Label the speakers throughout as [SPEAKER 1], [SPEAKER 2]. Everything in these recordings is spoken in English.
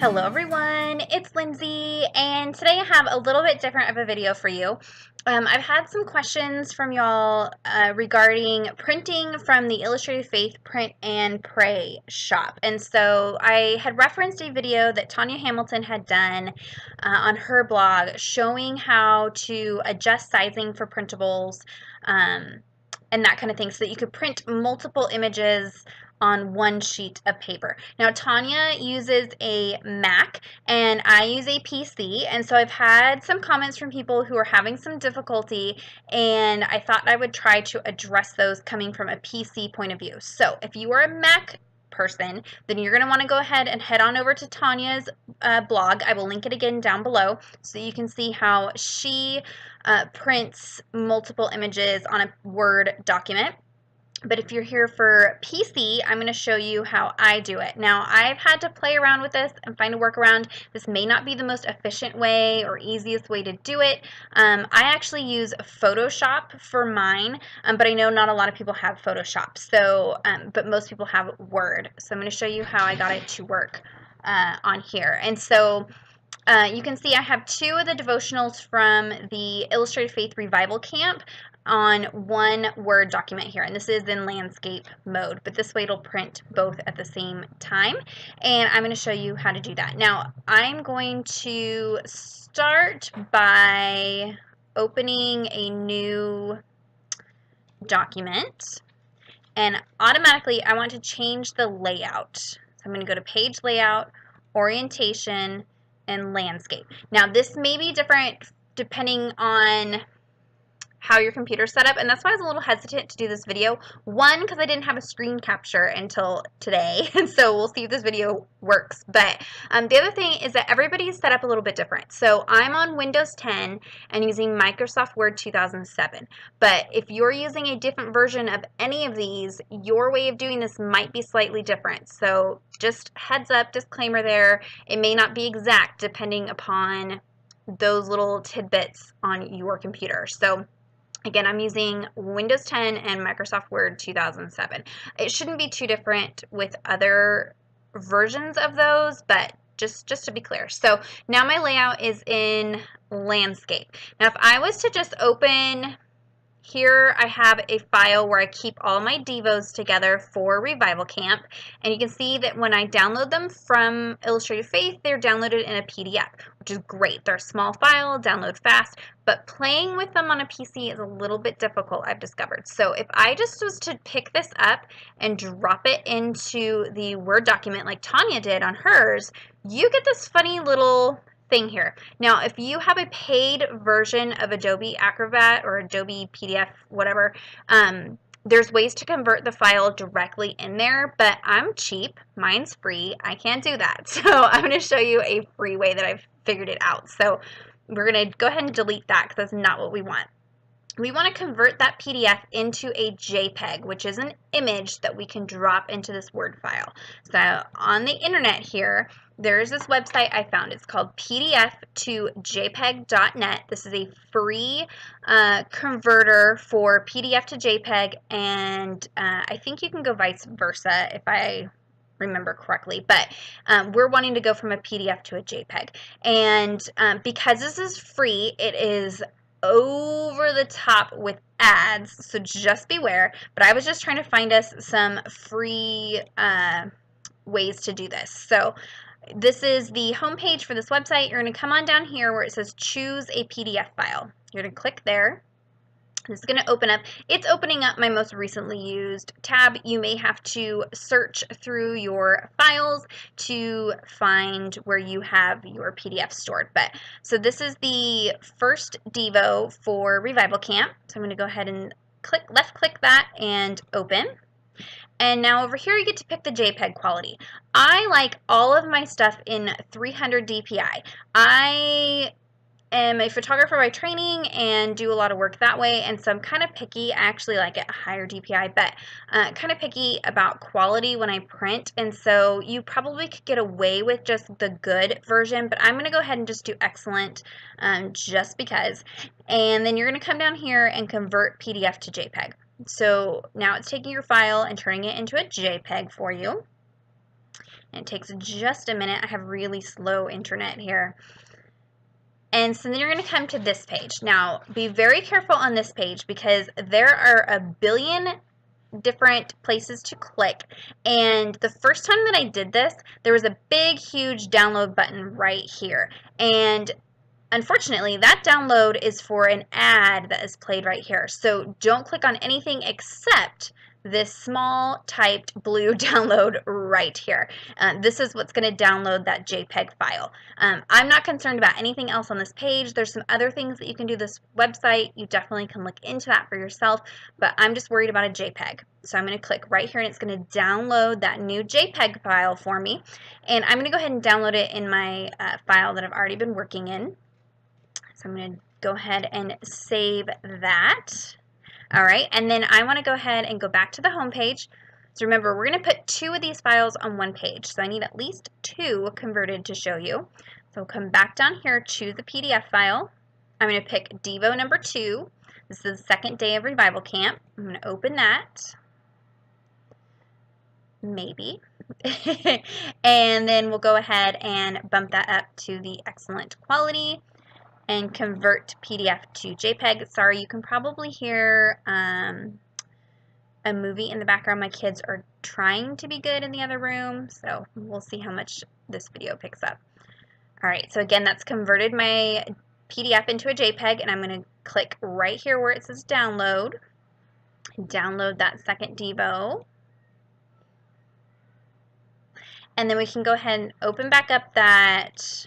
[SPEAKER 1] Hello everyone, it's Lindsay, and today I have a little bit different of a video for you. I've had some questions from y'all regarding printing from the Illustrated Faith Print and Pray shop. And so I had referenced a video that Tanya Hamilton had done on her blog showing how to adjust sizing for printables and that kind of thing so that you could print multiple images on one sheet of paper. Now Tanya uses a Mac and I use a PC, and so I've had some comments from people who are having some difficulty, and I thought I would try to address those coming from a PC point of view. So if you are a Mac person, then you're going to want to go ahead and head on over to Tanya's blog. I will link it again down below so you can see how she prints multiple images on a Word document. But if you're here for PC, I'm going to show you how I do it. Now, I've had to play around with this and find a workaround. This may not be the most efficient way or easiest way to do it. I actually use Photoshop for mine, but I know not a lot of people have Photoshop. So, but most people have Word. So I'm going to show you how I got it to work on here. And so you can see I have two of the devotionals from the Illustrated Faith Revival Camp on one Word document here, and this is in landscape mode, but this way it'll print both at the same time, and I'm going to show you how to do that. Now I'm going to start by opening a new document, and automatically I want to change the layout. So I'm going to go to page layout, orientation, and landscape. Now this may be different depending on how your computer's set up, and that's why I was a little hesitant to do this video. One, because I didn't have a screen capture until today, and so we'll see if this video works. But the other thing is that everybody's set up a little bit different. So I'm on Windows 10 and using Microsoft Word 2007. But if you're using a different version of any of these, your way of doing this might be slightly different. So just heads up, disclaimer there, it may not be exact depending upon those little tidbits on your computer. So again, I'm using Windows 10 and Microsoft Word 2007. It shouldn't be too different with other versions of those, but just to be clear. So now my layout is in landscape. Now if I was to just open here, I have a file where I keep all my devos together for Revival Camp, and you can see that when I download them from Illustrated Faith, they're downloaded in a PDF, which is great. They're a small file, download fast, but playing with them on a PC is a little bit difficult, I've discovered. So if I just was to pick this up and drop it into the Word document like Tanya did on hers, you get this funny little thing here. Now, if you have a paid version of Adobe Acrobat or Adobe PDF, whatever, there's ways to convert the file directly in there, but I'm cheap. Mine's free. I can't do that. So I'm going to show you a free way that I've figured it out. So we're going to go ahead and delete that because that's not what we want. We want to convert that PDF into a JPEG, which is an image that we can drop into this Word file. So on the internet here, there's this website I found. It's called PDF to JPEG.net. This is a free converter for PDF to JPEG, and I think you can go vice versa if I remember correctly, but we're wanting to go from a PDF to a JPEG. And because this is free, it is over the top with ads, so just beware. But I was just trying to find us some free ways to do this. So this is the homepage for this website. You're going to come on down here where it says choose a PDF file. You're going to click there. This is going to open up. It's opening up my most recently used tab. You may have to search through your files to find where you have your PDF stored. But so this is the first Devo for Revival Camp. So I'm going to go ahead and left click that and open. And now over here you get to pick the JPEG quality. I like all of my stuff in 300 DPI. I am a photographer by training and do a lot of work that way, and so I'm kind of picky. I actually like it higher DPI, but kind of picky about quality when I print, and so you probably could get away with just the good version, but I'm going to go ahead and just do excellent just because. And then you're going to come down here and convert PDF to JPEG. So now it's taking your file and turning it into a JPEG for you. And it takes just a minute. I have really slow internet here. And so then you're going to come to this page. Now, be very careful on this page because there are a billion different places to click, and the first time that I did this, there was a big huge download button right here, and unfortunately that download is for an ad that is played right here, so don't click on anything except this small typed blue download right here. This is what's going to download that JPEG file. I'm not concerned about anything else on this page. There's some other things that you can do this website. You definitely can look into that for yourself, but I'm just worried about a JPEG. So I'm going to click right here and it's going to download that new JPEG file for me. And I'm going to go ahead and download it in my file that I've already been working in. So I'm going to go ahead and save that. All right, and then I want to go ahead and go back to the home page. So remember, we're going to put 2 of these files on one page. So I need at least 2 converted to show you. So come back down here, choose the PDF file. I'm going to pick Devo number 2. This is the second day of revival camp. I'm going to open that. Maybe. And then we'll go ahead and bump that up to the excellent quality and convert PDF to JPEG. Sorry, you can probably hear a movie in the background. My kids are trying to be good in the other room, so we'll see how much this video picks up. All right, so again, that's converted my PDF into a JPEG, and I'm going to click right here where it says download. Download that second Devo. And then we can go ahead and open back up that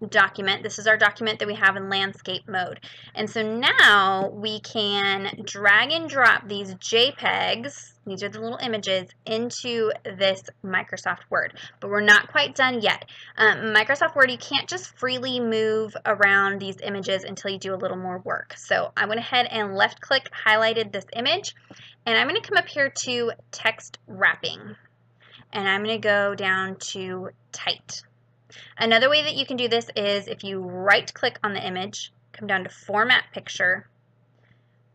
[SPEAKER 1] document. This is our document that we have in landscape mode. And so now we can drag and drop these JPEGs, these are the little images, into this Microsoft Word. But we're not quite done yet. Microsoft Word, you can't just freely move around these images until you do a little more work. So I went ahead and left click, highlighted this image, and I'm going to come up here to text wrapping. And I'm going to go down to tight. Another way that you can do this is if you right click on the image, come down to format picture,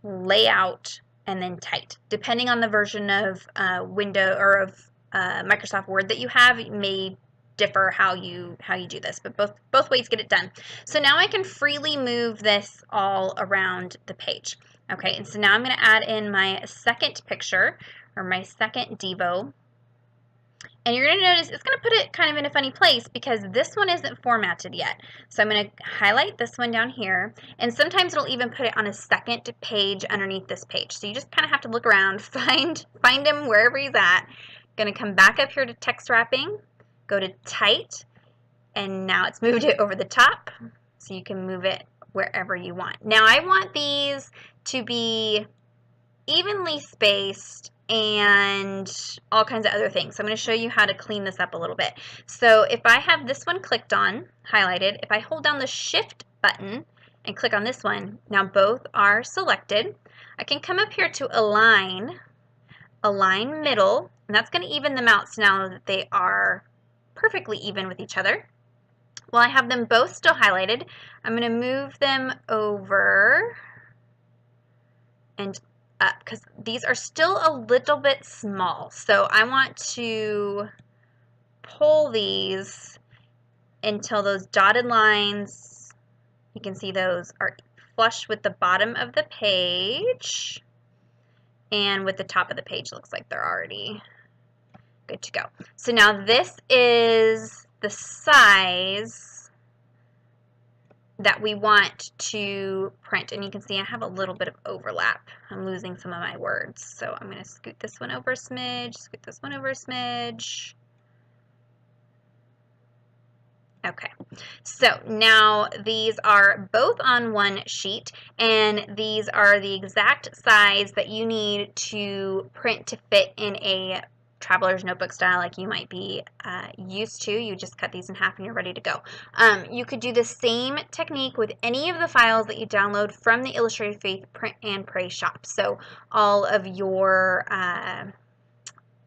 [SPEAKER 1] layout, and then tight. Depending on the version of Windows or of Microsoft Word that you have, it may differ how you do this, but both ways get it done. So now I can freely move this all around the page. Okay, and so now I'm going to add in my second picture or my second Devo. And you're going to notice it's going to put it kind of in a funny place because this one isn't formatted yet. So I'm going to highlight this one down here, and sometimes it'll even put it on a second page underneath this page. So you just kind of have to look around, find him wherever he's at. Going to come back up here to text wrapping, go to tight, and now it's moved it over the top, so you can move it wherever you want. Now I want these to be evenly spaced and all kinds of other things. So I'm going to show you how to clean this up a little bit. So if I have this one clicked on, highlighted, if I hold down the shift button and click on this one, now both are selected. I can come up here to align middle, and that's going to even them out so now that they are perfectly even with each other. While I have them both still highlighted, I'm going to move them over and up because these are still a little bit small. So I want to pull these until those dotted lines, you can see those are flush with the bottom of the page and with the top of the page. Looks like they're already good to go. So now this is the size that we want to print, and you can see I have a little bit of overlap. I'm losing some of my words, so I'm going to scoot this one over a smidge, scoot this one over a smidge. Okay, so now these are both on one sheet, and these are the exact size that you need to print to fit in a traveler's notebook style like you might be used to. You just cut these in half and you're ready to go. You could do the same technique with any of the files that you download from the Illustrated Faith Print and Pray shop. So all of your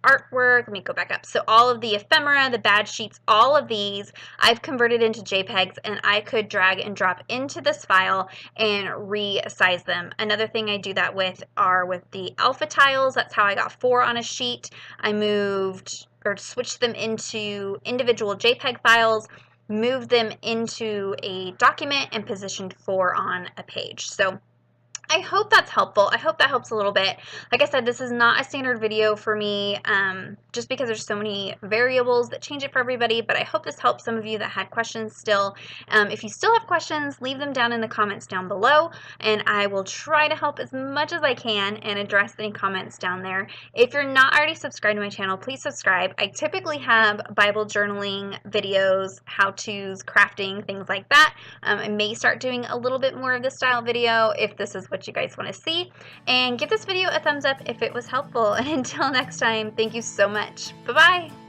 [SPEAKER 1] artwork, let me go back up. So all of the ephemera, the badge sheets, all of these I've converted into JPEGs, and I could drag and drop into this file and resize them. Another thing I do that with are with the alpha tiles. That's how I got 4 on a sheet. I moved or switch them into individual JPEG files, move them into a document, and position 4 on a page. So I hope that's helpful. I hope that helps a little bit. Like I said, this is not a standard video for me, just because there's so many variables that change it for everybody, but I hope this helps some of you that had questions still. If you still have questions, leave them down in the comments down below, and I will try to help as much as I can and address any comments down there. If you're not already subscribed to my channel, please subscribe. I typically have Bible journaling videos, how-tos, crafting, things like that. I may start doing a little bit more of this style video if this is what you guys want to see, and give this video a thumbs up if it was helpful. And until next time, thank you so much. Bye bye.